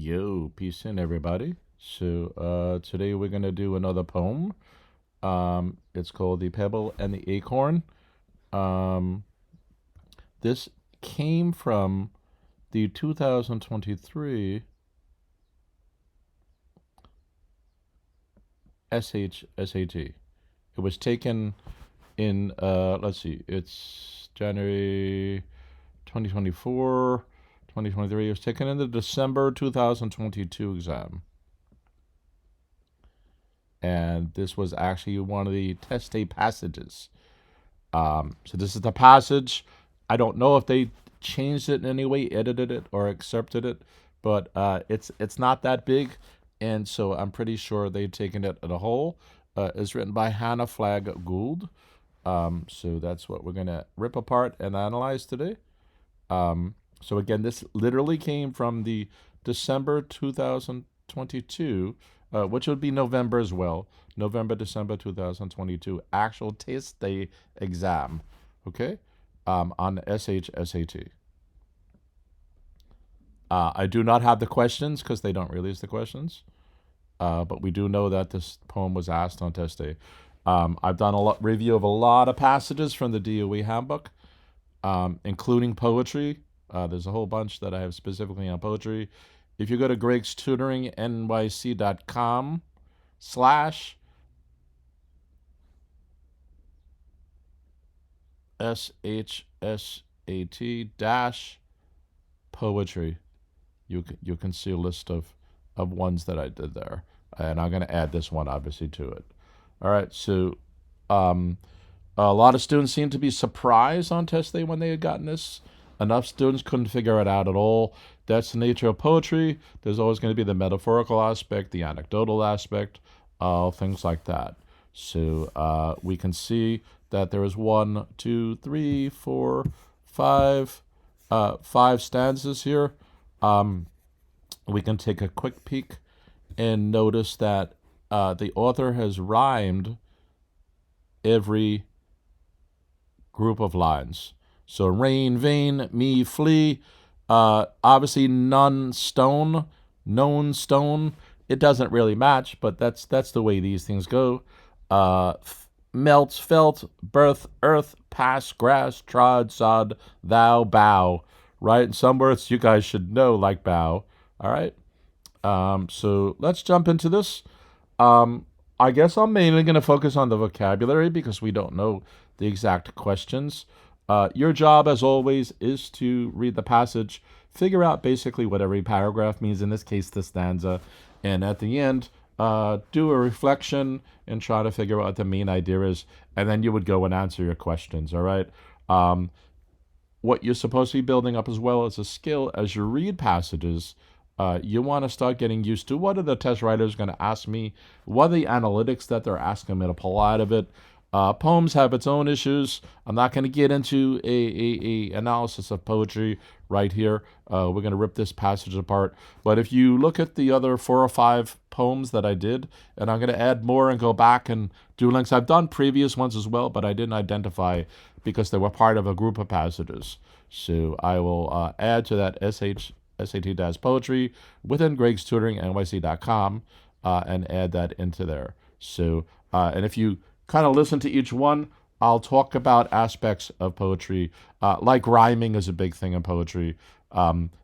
Yo, peace in everybody. So today we're gonna do another poem. It's called The Pebble and the Acorn. This came from the 2023 SHSAT. It was taken in let's see, it's January 2024. 2023. It was taken in the December 2022 exam. And this was actually one of the test day passages. So this is the passage. I don't know if they changed it in any way, edited it, or accepted it, but it's not that big, and so I'm pretty sure they've taken it as a whole. It's written by Hannah Flagg Gould. So that's what we're gonna rip apart and analyze today. So again, this literally came from the December 2022, which would be November as well. November, December 2022 actual test day exam, okay, on the SHSAT. I do not have the questions because they don't release the questions, but we do know that this poem was asked on test day. I've done a review of a lot of passages from the DOE handbook, including poetry. There's a whole bunch that I have specifically on poetry. If you go to GregsTutoringNYC.com /SHSAT -poetry, you can see a list of ones that I did there. And I'm going to add this one, obviously, to it. All right, so a lot of students seem to be surprised on test day when they had gotten this. Enough students couldn't figure it out at all. That's the nature of poetry. There's always going to be the metaphorical aspect, the anecdotal aspect, things like that. So we can see that there is 1, 2, 3, 4, 5, 5 stanzas here. We can take a quick peek and notice that the author has rhymed every group of lines. So rain, vein, me, flee. Obviously, none, stone, known, stone. It doesn't really match, but that's the way these things go. Melt, felt, birth, earth, pass, grass, trod, sod, thou, bow. Right? And some words you guys should know, like bow. All right. So let's jump into this. I guess I'm mainly going to focus on the vocabulary because we don't know the exact questions. Your job, as always, is to read the passage, figure out basically what every paragraph means, in this case, the stanza, and at the end, do a reflection and try to figure out what the main idea is, and then you would go and answer your questions, all right? What you're supposed to be building up as well as a skill as you read passages, you want to start getting used to what are the test writers going to ask me, what are the analytics that they're asking me to pull out of it. Poems have its own issues. I'm not going to get into a analysis of poetry right here. We're going to rip this passage apart. But if you look at the other 4 or 5 poems that I did, and I'm going to add more and go back and do links. I've done previous ones as well, but I didn't identify because they were part of a group of passages. So I will add to that SAT-poetry within GregsTutoringNYC.com and add that into there. So, and if you kind of listen to each one, I'll talk about aspects of poetry, like rhyming is a big thing in poetry.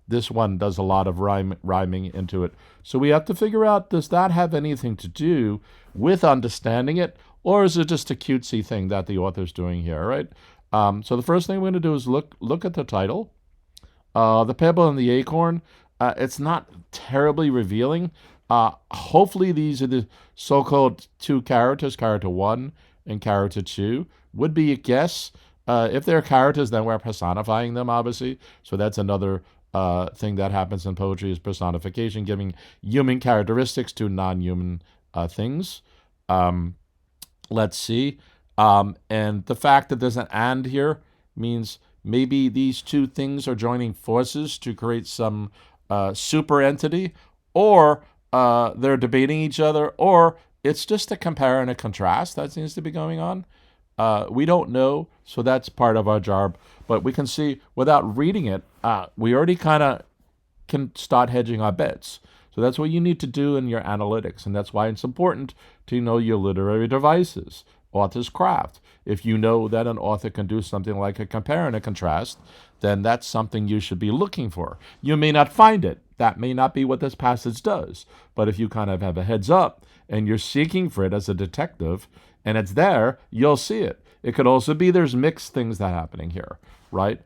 This one does a lot of rhyming into it. So we have to figure out, does that have anything to do with understanding it, or is it just a cutesy thing that the author's doing here, right? So the first thing we're going to do is look at the title. The Pebble and the Acorn. It's not terribly revealing. Hopefully these are the so-called 2 characters, character 1 and character 2. Would be a guess. If they're characters, then we're personifying them, obviously. So that's another thing that happens in poetry is personification, giving human characteristics to non-human things. Let's see. And the fact that there's an and here means maybe these 2 things are joining forces to create some super entity, or they're debating each other, or it's just a compare and a contrast that seems to be going on. We don't know, so that's part of our job. But we can see, without reading it, we already kind of can start hedging our bets. So that's what you need to do in your analytics, and that's why it's important to know your literary devices, author's craft. If you know that an author can do something like a compare and a contrast, then that's something you should be looking for. You may not find it. That may not be what this passage does. But if you kind of have a heads up and you're seeking for it as a detective and it's there, you'll see it. It could also be there's mixed things that are happening here, right?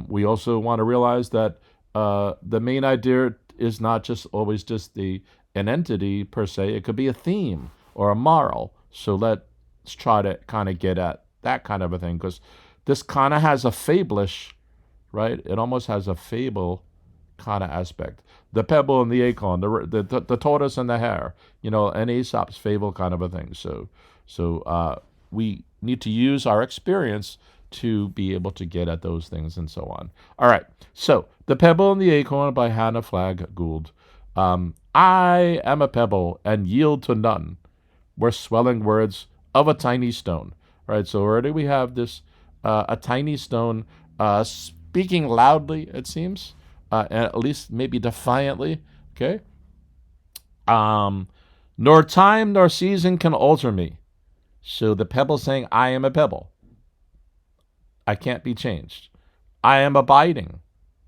We also want to realize that the main idea is not just always just an entity per se. It could be a theme or a moral. So let's try to kind of get at that kind of a thing, because this kind of has a fable-ish, right? It almost has a fable kind of aspect. The pebble and the acorn, the tortoise and the hare, an Aesop's fable kind of a thing. So we need to use our experience to be able to get at those things and so on. All right. So The Pebble and the Acorn by Hannah Flagg Gould. I am a pebble and yield to none, were swelling words of a tiny stone. All right. So already we have this, a tiny stone speaking loudly, it seems, at least maybe defiantly. Okay. Nor time nor season can alter me. So the pebble saying, I am a pebble. I can't be changed. I am abiding,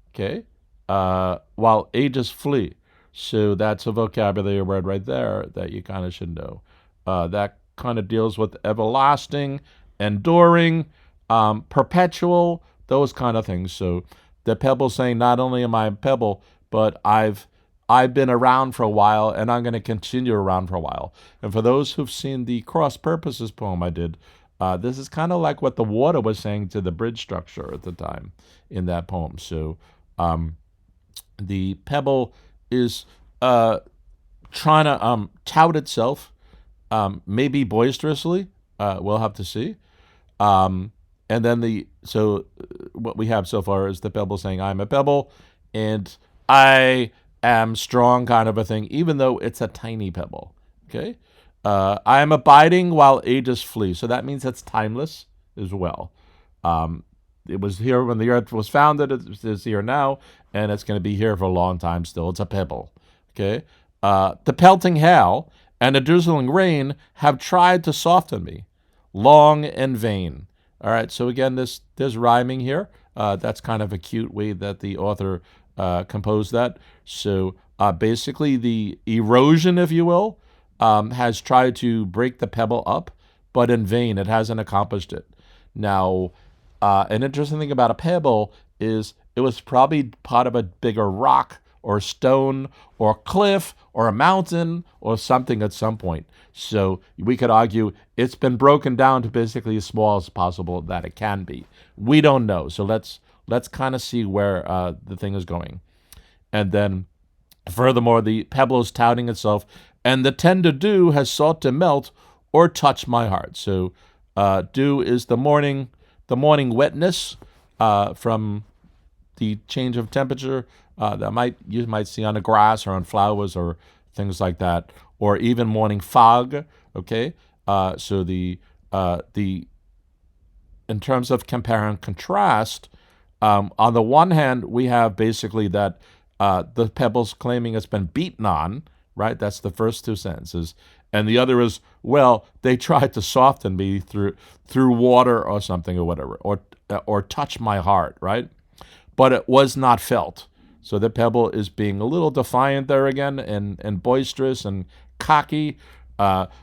okay, while ages flee. So that's a vocabulary word right there that you kind of should know. That kind of deals with everlasting, enduring, perpetual, those kind of things. So the pebble saying, not only am I a pebble, but I've been around for a while, and I'm going to continue around for a while. And for those who've seen the cross purposes poem I did, this is kind of like what the water was saying to the bridge structure at the time in that poem. So the pebble is trying to tout itself, maybe boisterously. We'll have to see. And then what we have so far is the pebble saying, I'm a pebble, and I am strong kind of a thing, even though it's a tiny pebble. Okay? I am abiding while ages flee. So that means it's timeless as well. It was here when the earth was founded. It is here now, and it's going to be here for a long time still. It's a pebble. Okay? The pelting hail and the drizzling rain have tried to soften me, long and vain. All right, so again, there's rhyming here. That's kind of a cute way that the author composed that. So basically the erosion, if you will, has tried to break the pebble up, but in vain. It hasn't accomplished it. Now, an interesting thing about a pebble is it was probably part of a bigger rock or stone or cliff or a mountain or something at some point. So we could argue it's been broken down to basically as small as possible that it can be. We don't know. So let's kind of see where the thing is going. And then furthermore, the pebble is touting itself, and the tender dew has sought to melt or touch my heart. So dew is the morning wetness from the change of temperature that you might see on the grass or on flowers or things like that, or even morning fog. Okay, so the in terms of compare and contrast, on the one hand we have basically that the pebble's claiming it's been beaten on, right? That's the first two sentences, and the other is, well, they tried to soften me through water or something or whatever, or touch my heart, right? But it was not felt. So the pebble is being a little defiant there again, and boisterous and cocky.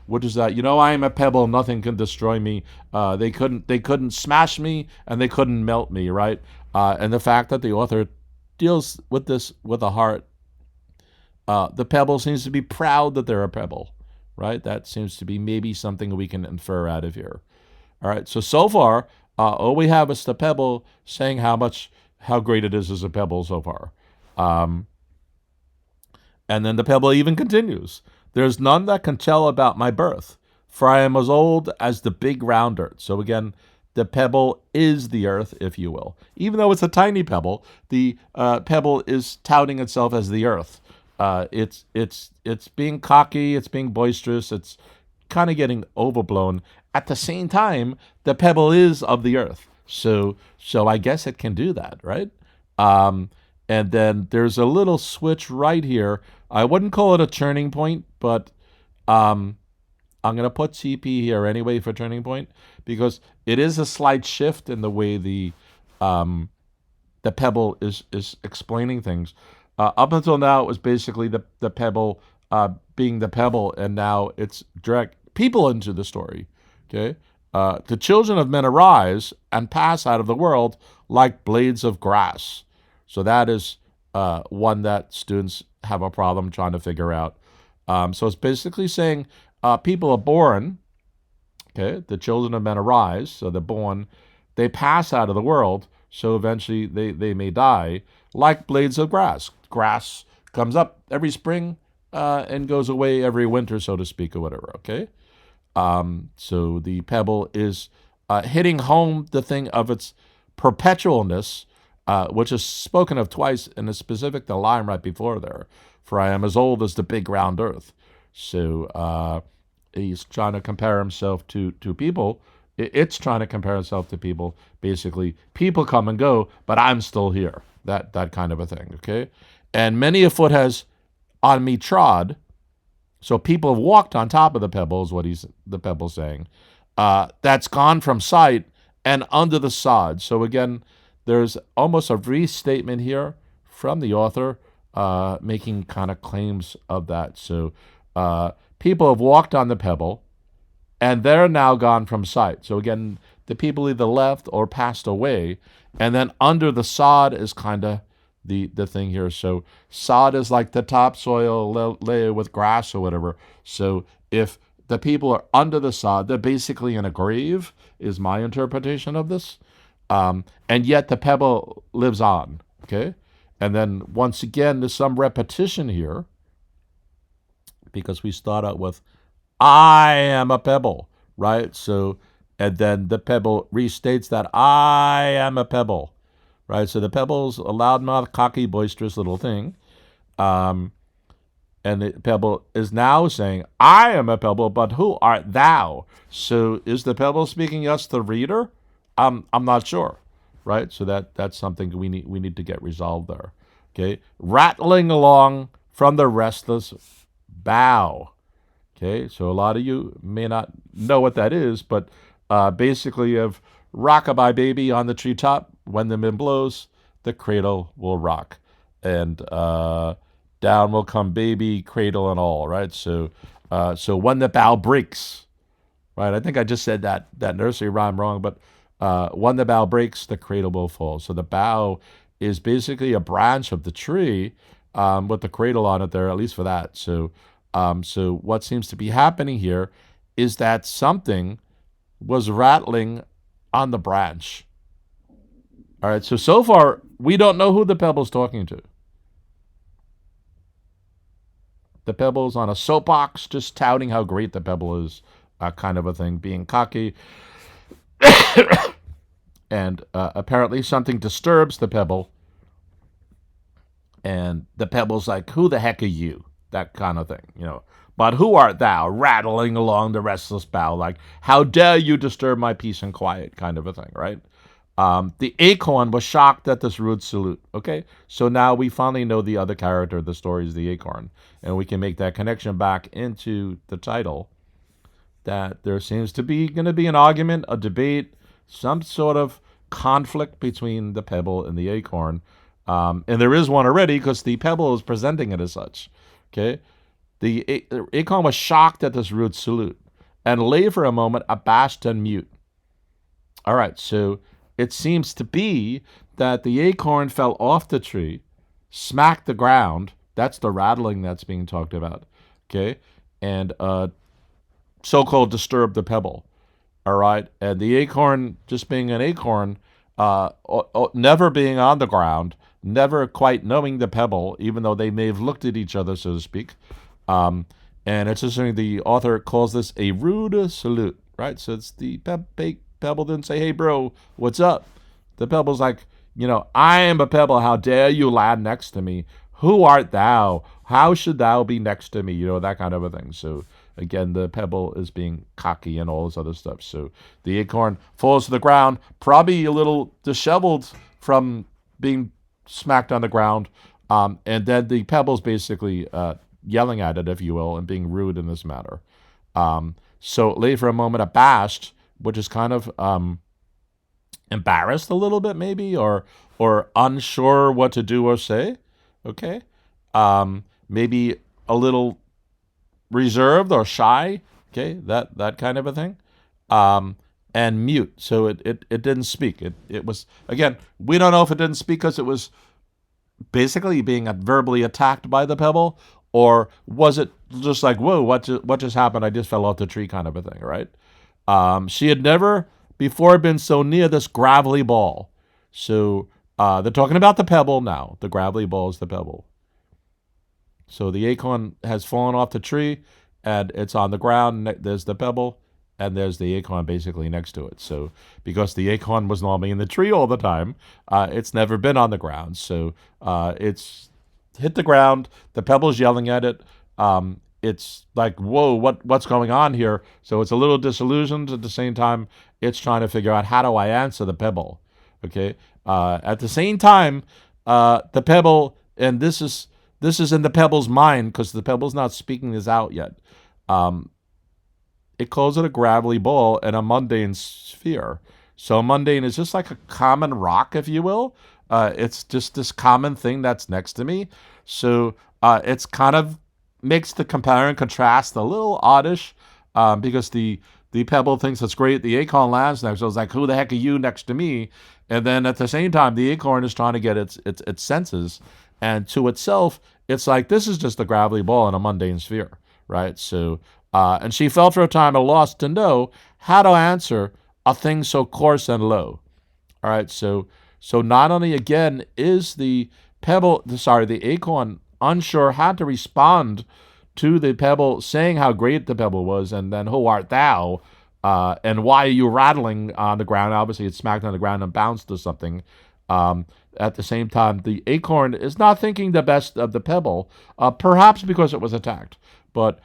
Which is that, I am a pebble, nothing can destroy me. They couldn't smash me, and they couldn't melt me, right? And the fact that the author deals with this with a heart. The pebble seems to be proud that they're a pebble, right? That seems to be maybe something we can infer out of here. All right. So far, all we have is the pebble saying how great it is as a pebble so far. And then the pebble even continues. There's none that can tell about my birth, for I am as old as the big round earth. So again, the pebble is the earth, if you will. Even though it's a tiny pebble, the pebble is touting itself as the earth. It's being cocky, it's being boisterous, it's kind of getting overblown. At the same time, the pebble is of the earth. So I guess it can do that, right? And then there's a little switch right here. I wouldn't call it a turning point, but I'm going to put TP here anyway for turning point, because it is a slight shift in the way the Pebble is explaining things. Up until now, it was basically the Pebble being the Pebble, and now it's direct people into the story. Okay, the children of men arise and pass out of the world like blades of grass. So that is one that students have a problem trying to figure out. So it's basically saying people are born. Okay, the children of men arise, so they're born. They pass out of the world, so eventually they may die like blades of grass. Grass comes up every spring and goes away every winter, so to speak, or whatever, okay? So the Pebble is hitting home the thing of its perpetualness, which is spoken of twice in a specific, the line right before there, for I am as old as the big round earth. So he's trying to compare himself to people. It's trying to compare itself to people. Basically, people come and go, but I'm still here. That kind of a thing, okay? And many a foot has on me trod. So people have walked on top of the Pebble, is what the Pebble's saying. That's gone from sight and under the sod. So again, there's almost a restatement here from the author making kind of claims of that. So people have walked on the Pebble, and they're now gone from sight. So again, the people either left or passed away, and then under the sod is kind of the thing here. So sod is like the topsoil layer with grass or whatever. So if the people are under the sod, they're basically in a grave, is my interpretation of this. And yet the Pebble lives on, okay? And then once again, there's some repetition here, because we start out with, I am a Pebble, right? So, and then the Pebble restates that I am a Pebble, right? So the Pebble's a loudmouth, cocky, boisterous little thing. And the Pebble is now saying, I am a Pebble, but who art thou? So is the Pebble speaking us, the reader? I'm not sure, right? So that's something we need to get resolved there. Okay, rattling along from the restless bough. Okay, so a lot of you may not know what that is, but basically of rockabye baby on the treetop, when the wind blows, the cradle will rock. And down will come baby, cradle and all, right? So when the bough breaks, right? I think I just said that nursery rhyme wrong, but when the bough breaks, the cradle will fall. So the bough is basically a branch of the tree with the cradle on it there, at least for that. So what seems to be happening here is that something was rattling on the branch. All right, so far, we don't know who the Pebble's talking to. The Pebble's on a soapbox, just touting how great the Pebble is, kind of a thing, being cocky. And apparently something disturbs the Pebble. And the Pebble's like, who the heck are you? That kind of thing, you know. But who art thou, rattling along the restless bough? Like, how dare you disturb my peace and quiet, kind of a thing, right? The Acorn was shocked at this rude salute. Okay, so now we finally know the other character of the story is the Acorn. And we can make that connection back into the title, that there seems to be going to be an argument, a debate, some sort of conflict between the Pebble and the Acorn. And there is one already, because the Pebble is presenting it as such. Okay, the Acorn was shocked at this rude salute and lay for a moment abashed and mute. All right, so it seems to be that the Acorn fell off the tree, smacked the ground. That's the rattling that's being talked about. Okay, and so-called disturbed the Pebble. All right, and the Acorn, just being an Acorn, never being on the ground, never quite knowing the Pebble, even though they may have looked at each other, so to speak. And it's interesting, the author calls this a rude salute, right? So it's the Pebble didn't say, hey, bro, what's up? The Pebble's like, you know, I am a Pebble. How dare you land next to me? Who art thou? How should thou be next to me? You know, that kind of a thing. So again, the Pebble is being cocky and all this other stuff. So the Acorn falls to the ground, probably a little disheveled from being smacked on the ground, and then the pebble's basically yelling at it, if you will, and being rude in this matter. So it lay for a moment abashed, which is kind of embarrassed a little bit, maybe, or unsure what to do or say. Okay, maybe a little reserved or shy. Okay, that kind of a thing. And mute, so it didn't speak. It was, again, we don't know if it didn't speak because it was basically being verbally attacked by the pebble, or was it just like, whoa, what just happened? I just fell off the tree, kind of a thing, right? She had never before been so near this gravelly ball. So they're talking about the pebble now. The gravelly ball is the pebble. So the acorn has fallen off the tree, and it's on the ground. There's the pebble, and there's the acorn basically next to it. So because the acorn was normally in the tree all the time, it's never been on the ground. So it's hit the ground. The pebble's yelling at it. It's like, whoa, what's going on here? So it's a little disillusioned. At the same time, it's trying to figure out, how do I answer the pebble? Okay. At the same time, the pebble, and this is in the pebble's mind, because the pebble's not speaking this out yet. It calls it a gravelly ball and a mundane sphere. So a mundane is just like a common rock, if you will. It's just this common thing that's next to me. So it's kind of makes the compare and contrast a little oddish, because the pebble thinks it's great. The acorn lands next. So it's like, who the heck are you next to me? And then at the same time, the acorn is trying to get its senses. And to itself, it's like, this is just a gravelly ball in a mundane sphere, right? So, and she felt for a time at a loss to know how to answer a thing so coarse and low. All right, so not only again is the acorn unsure how to respond to the pebble saying how great the pebble was, and then, who art thou, and why are you rattling on the ground? Obviously, it smacked on the ground and bounced or something. At the same time, the acorn is not thinking the best of the pebble, perhaps because it was attacked, but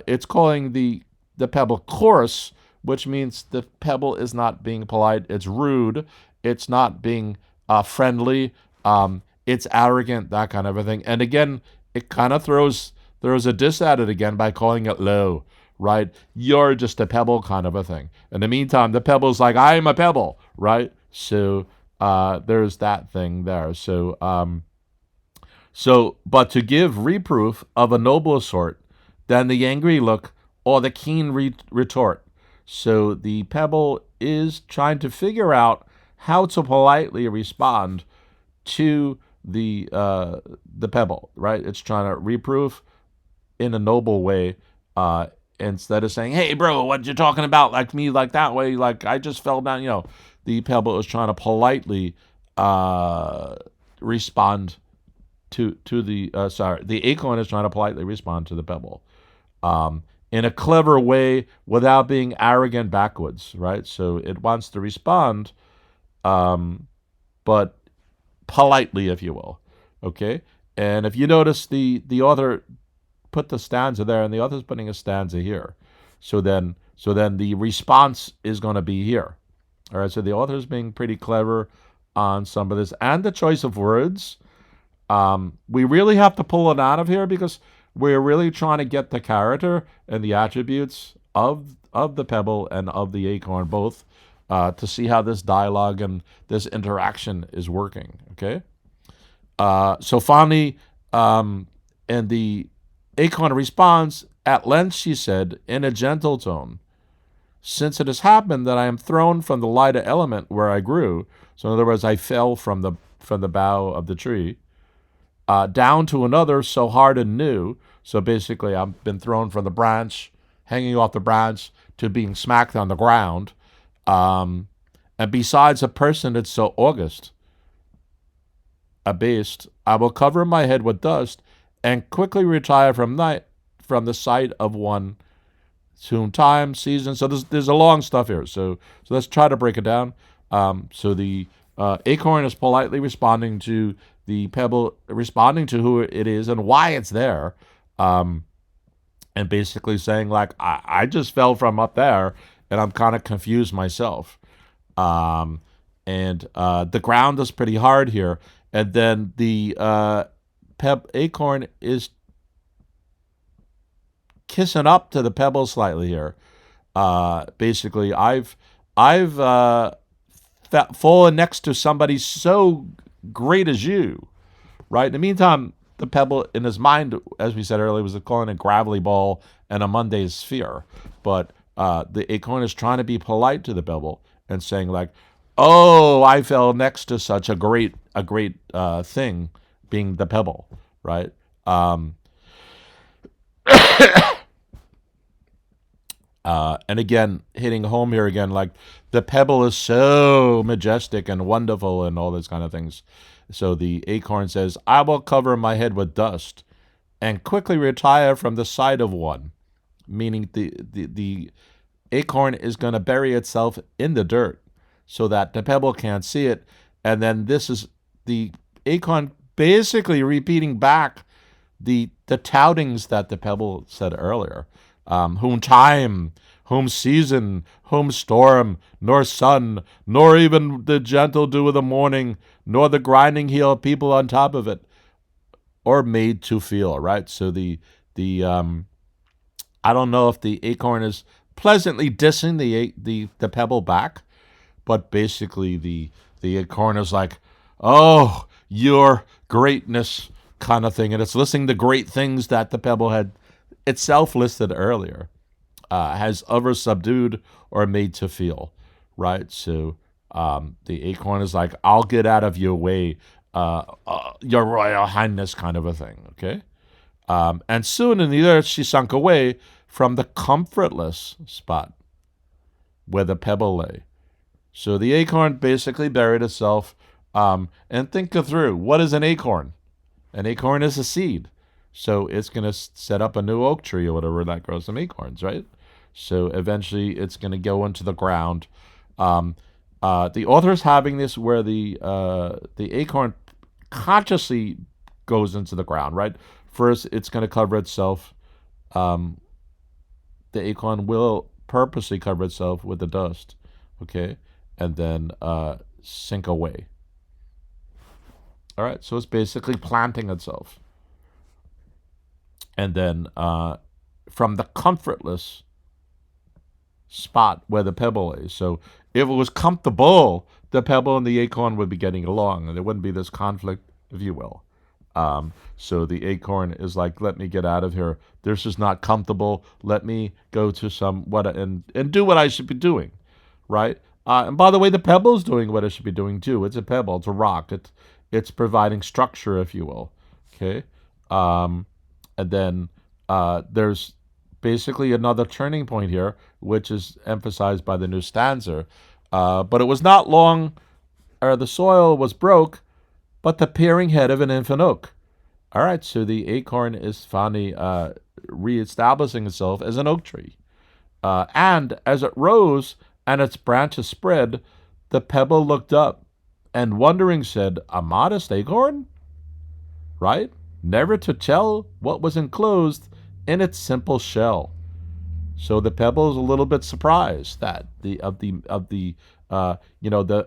it's calling the pebble coarse, which means the pebble is not being polite. It's rude. It's not being friendly. It's arrogant, that kind of a thing. And again, it kind of throws a diss at it again by calling it low, right? You're just a pebble, kind of a thing. In the meantime, the pebble's like, I'm a pebble, right? So there's that thing there. So, but to give reproof of a nobler sort than the angry look or the keen retort. So the pebble is trying to figure out how to politely respond to the pebble, right? It's trying to reproof in a noble way, instead of saying, hey, bro, what you talking about? Like me, like that way, like I just fell down, The pebble is trying to politely respond to the acorn is trying to politely respond to the pebble, in a clever way without being arrogant backwards, right? So it wants to respond, but politely, if you will, okay? And if you notice, the author put the stanza there, and the author's putting a stanza here. So then the response is going to be here. All right, so the author's being pretty clever on some of this. And the choice of words, we really have to pull it out of here, because we're really trying to get the character and the attributes of the pebble and of the acorn both, to see how this dialogue and this interaction is working, okay? So finally, and the acorn responds, at length she said, in a gentle tone, since it has happened that I am thrown from the lighter element where I grew, so in other words, I fell from the bough of the tree, down to another so hard and new. So basically, I've been thrown from the branch, hanging off the branch, to being smacked on the ground. And besides a person that's so august, abased, I will cover my head with dust and quickly retire from the sight of one to whom time, season. So there's a long stuff here. So let's try to break it down. So the acorn is politely responding to the pebble, responding to who it is and why it's there, and basically saying, like, I just fell from up there, and I'm kind of confused myself. And the ground is pretty hard here. And then the Acorn is kissing up to the Pebble slightly here. Basically, I've fallen next to somebody so great as you, right? In the meantime, the Pebble in his mind, as we said earlier, was calling a gravelly ball and a Monday sphere. But the Acorn is trying to be polite to the Pebble and saying like, "Oh, I fell next to such a great thing, being the Pebble, right?" And again, hitting home here again, like the Pebble is so majestic and wonderful and all those kind of things. So the Acorn says, "I will cover my head with dust and quickly retire from the sight of one," meaning the Acorn is going to bury itself in the dirt so that the Pebble can't see it. And then this is the Acorn basically repeating back the toutings that the Pebble said earlier. Whom time, whom season, whom storm, nor sun, nor even the gentle dew of the morning, nor the grinding heel of people on top of it, or made to feel, right? So the I don't know if the Acorn is pleasantly dissing the Pebble back, but basically the Acorn is like, "Oh, your greatness," kind of thing, and it's listing the great things that the Pebble had itself listed earlier, has ever subdued or made to feel, right? So the Acorn is like, "I'll get out of your way, your Royal Highness," kind of a thing, okay? And soon in the earth she sunk away from the comfortless spot where the Pebble lay. So the Acorn basically buried itself. And think through, what is an acorn? An acorn is a seed. So it's going to set up a new oak tree or whatever that grows some acorns, right? So eventually it's going to go into the ground. The author's having this where the acorn consciously goes into the ground, right? First, it's going to cover itself. The acorn will purposely cover itself with the dust, okay? And then sink away. All right, so it's basically planting itself. And then from the comfortless spot where the Pebble is. So if it was comfortable, the Pebble and the Acorn would be getting along, and there wouldn't be this conflict, if you will. So the Acorn is like, "Let me get out of here. This is not comfortable. Let me go to and do what I should be doing," right? And by the way, the Pebble is doing what it should be doing too. It's a pebble. It's a rock. It's providing structure, if you will. Okay. And then there's basically another turning point here, which is emphasized by the new stanza. But it was not long ere the soil was broke, but the peering head of an infant oak. All right, so the Acorn is finally reestablishing itself as an oak tree. And as it rose and its branches spread, the Pebble looked up and wondering said, "A modest acorn?" Right? Never to tell what was enclosed in its simple shell. So the Pebble is a little bit surprised that the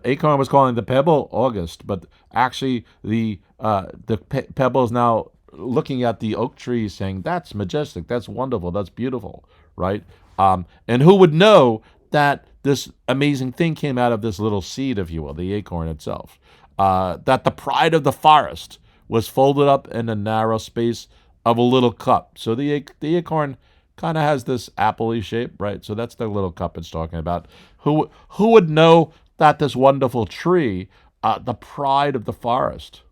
Acorn was calling the Pebble August, but actually the Pebble is now looking at the oak tree saying, "That's majestic, that's wonderful, that's beautiful," right? And who would know that this amazing thing came out of this little seed, if you will, the acorn itself? That the pride of the forest was folded up in a narrow space of a little cup. So the acorn kind of has this apple-y shape, right? So that's the little cup it's talking about. Who would know that this wonderful tree, the pride of the forest,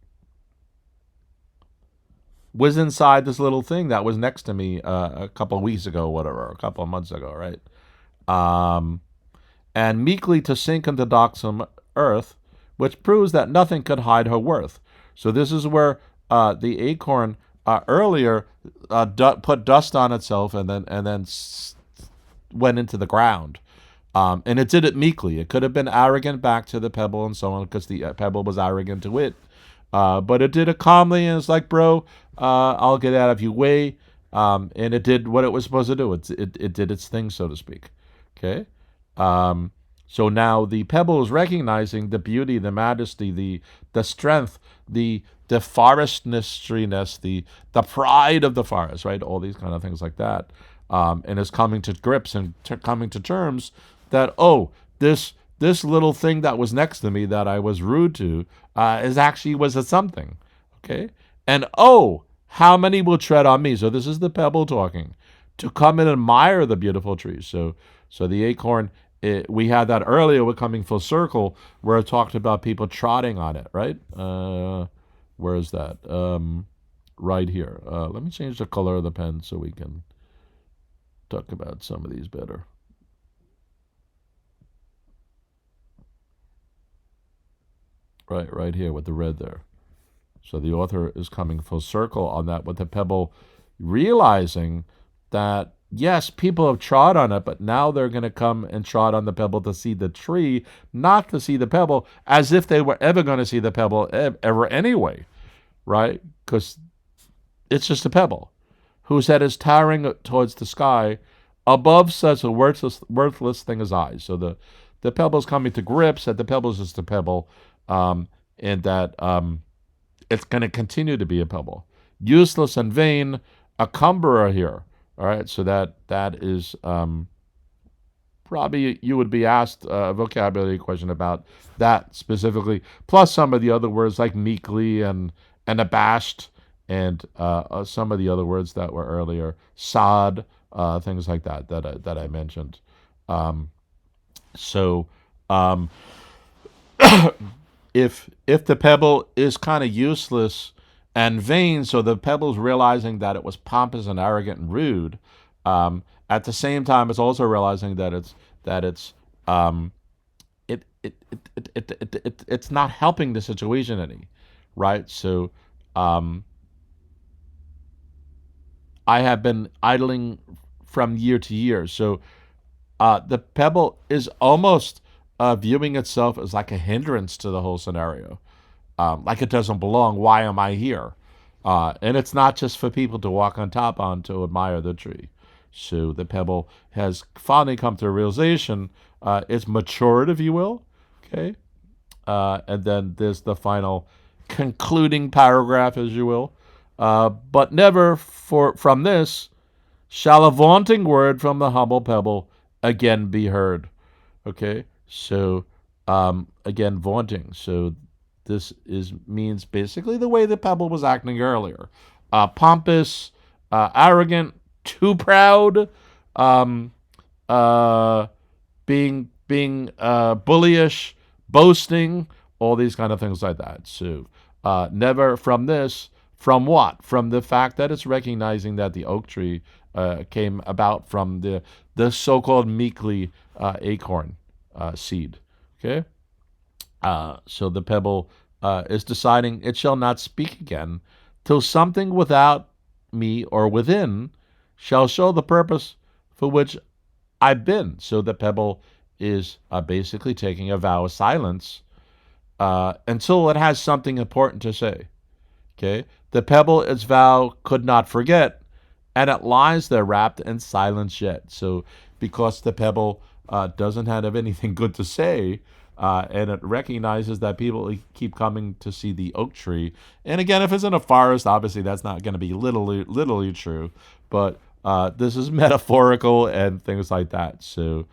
was inside this little thing that was next to me a couple of weeks ago, whatever, a couple of months ago, right? And meekly to sink into darksome earth, which proves that nothing could hide her worth. So this is where the acorn earlier put dust on itself and then went into the ground. And it did it meekly. It could have been arrogant back to the Pebble and so on, because the Pebble was arrogant to it. But it did it calmly, and it's like, "Bro, I'll get out of your way." And it did what it was supposed to do. It did its thing, so to speak. Okay. So now the pebble is recognizing the beauty, the majesty, the strength, the forestness, the pride of the forest, right? All these kind of things like that, and is coming to grips and coming to terms that, oh, this little thing that was next to me that I was rude to is actually was a something, okay? And oh, how many will tread on me? So this is the pebble talking, to come and admire the beautiful trees. So the acorn, we had that earlier. We're coming full circle where it talked about people trotting on it, right? Where is that? Right here. Let me change the color of the pen so we can talk about some of these better. Right here with the red there. So the author is coming full circle on that with the pebble, realizing that yes, people have trod on it, but now they're going to come and trod on the pebble to see the tree, not to see the pebble, as if they were ever going to see the pebble ever anyway, right? Because it's just a pebble whose head is towering towards the sky above such a worthless thing as I. So the pebble's coming to grips that the pebble is just a pebble, and that it's going to continue to be a pebble. Useless and vain, a cumberer here. All right, so that is probably you would be asked a vocabulary question about that specifically, plus some of the other words like meekly and abashed, and some of the other words that were earlier, sod, things like that I mentioned. So if the pebble is kind of useless and vain, so the pebble's realizing that it was pompous and arrogant and rude. At the same time, it's also realizing that it's not helping the situation any, right? So I have been idling from year to year. So the pebble is almost viewing itself as like a hindrance to the whole scenario. Like it doesn't belong. Why am I here? And it's not just for people to walk on top on to admire the tree. So the pebble has finally come to a realization. It's matured, if you will. Okay. And then there's the final concluding paragraph, as you will. But never from this shall a vaunting word from the humble pebble again be heard. Okay. So again, vaunting. So this means basically the way the pebble was acting earlier, pompous, arrogant, too proud, being bullyish, boasting, all these kind of things like that. So never from this. From what? From the fact that it's recognizing that the oak tree came about from the so-called meekly acorn seed. Okay. So the pebble is deciding it shall not speak again till something without me or within shall show the purpose for which I've been. So the pebble is basically taking a vow of silence until it has something important to say. Okay, the pebble its vow could not forget, and it lies there wrapped in silence yet. So because the pebble doesn't have anything good to say, and it recognizes that people keep coming to see the oak tree. And again, if it's in a forest, obviously that's not going to be literally true, but this is metaphorical and things like that. So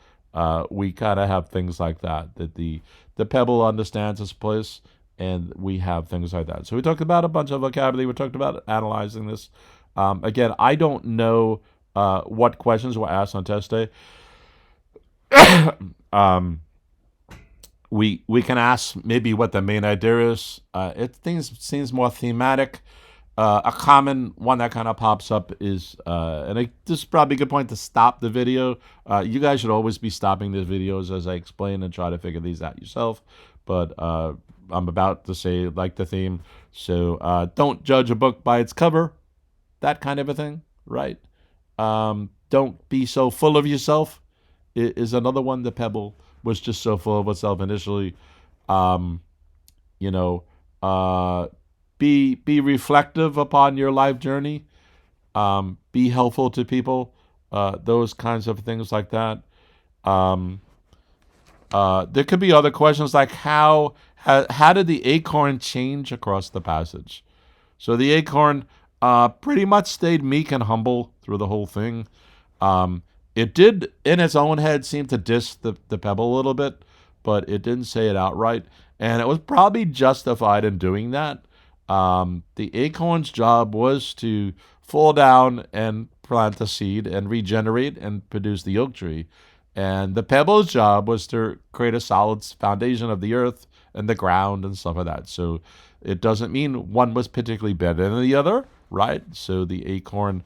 we kind of have things like that the pebble understands its place, and we have things like that. So we talked about a bunch of vocabulary. We talked about analyzing this. Again, I don't know what questions were asked on test day. We can ask maybe what the main idea is. It seems more thematic. A common one that kind of pops up is, this is probably a good point to stop the video. You guys should always be stopping these videos as I explain and try to figure these out yourself. But I'm about to say, like the theme. So don't judge a book by its cover. That kind of a thing, right? Don't be so full of yourself is another one. The pebble was just so full of itself initially. Be reflective upon your life journey. Be helpful to people. Those kinds of things like that. There could be other questions like how did the acorn change across the passage? So the acorn pretty much stayed meek and humble through the whole thing. It did, in its own head, seem to diss the pebble a little bit, but it didn't say it outright. And it was probably justified in doing that. The acorn's job was to fall down and plant the seed and regenerate and produce the oak tree. And the pebble's job was to create a solid foundation of the earth and the ground and stuff like that. So it doesn't mean one was particularly better than the other, right? So the acorn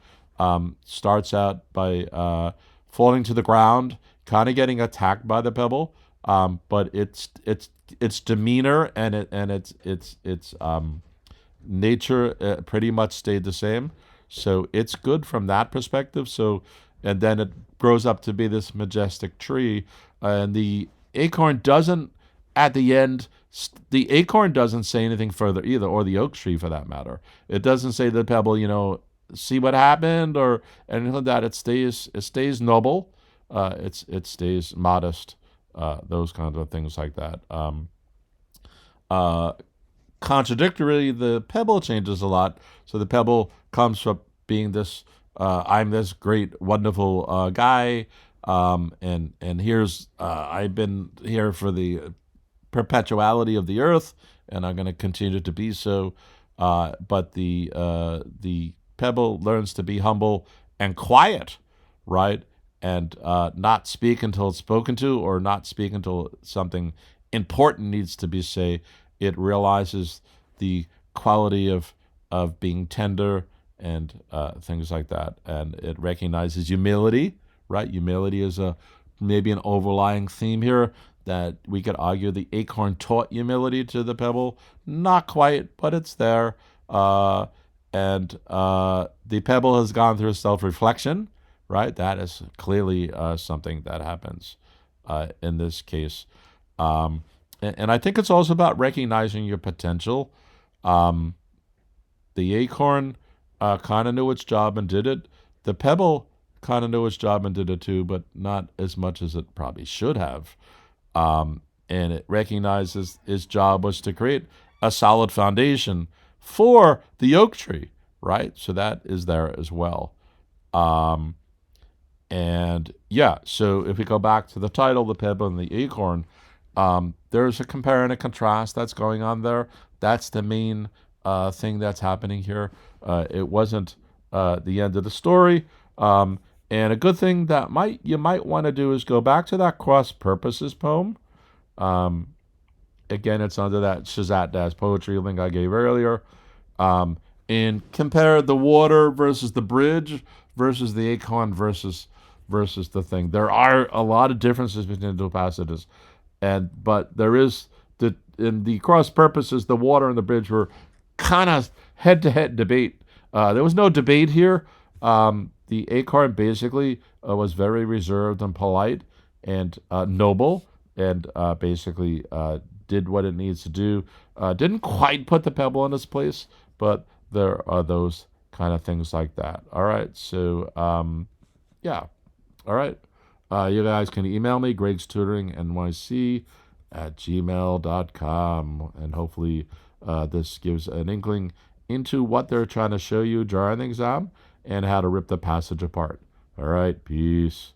starts out by falling to the ground, kind of getting attacked by the pebble, but its demeanor and its nature pretty much stayed the same. So it's good from that perspective. So, and then it grows up to be this majestic tree, and the acorn doesn't, at the end, the acorn doesn't say anything further either, or the oak tree for that matter. It doesn't say to the pebble, see what happened or anything like that. It stays noble. It stays modest. Those kinds of things like that. Contradictory, the pebble changes a lot. So the pebble comes from being this, I'm this great, wonderful guy, and here's I've been here for the perpetuality of the earth, and I'm going to continue to be so. But the pebble learns to be humble and quiet, right, and not speak until it's spoken to, or not speak until something important needs to be said. It realizes the quality of being tender and things like that, and it recognizes humility. Right, humility is maybe an overlying theme here that we could argue the acorn taught humility to the pebble. Not quite, but it's there. And the pebble has gone through self-reflection. Right, that is clearly something that happens in this case. And I think it's also about recognizing your potential. The acorn kind of knew its job and did it. The pebble kind of knew its job and did it too, but not as much as it probably should have. And it recognizes its job was to create a solid foundation for the oak tree, right? So that is there as well. And yeah, so if we go back to the title, The Pebble and the Acorn, there's a compare and a contrast that's going on there. That's the main thing that's happening here. It wasn't the end of the story. And a good thing that you might want to do is go back to that cross purposes poem. Again, it's under that SHSAT poetry link I gave earlier. And compare the water versus the bridge versus the acorn versus the thing. There are a lot of differences between the two passages, but there is in the cross purposes, the water and the bridge were kind of head-to-head debate. There was no debate here. The acorn basically was very reserved and polite and noble, and basically did what it needs to do. Didn't quite put the pebble in its place, but there are those kind of things like that. All right, so yeah. All right. You guys can email me, GregsTutoringNYC @gmail.com, and hopefully this gives an inkling into what they're trying to show you during the exam and how to rip the passage apart. All right, peace.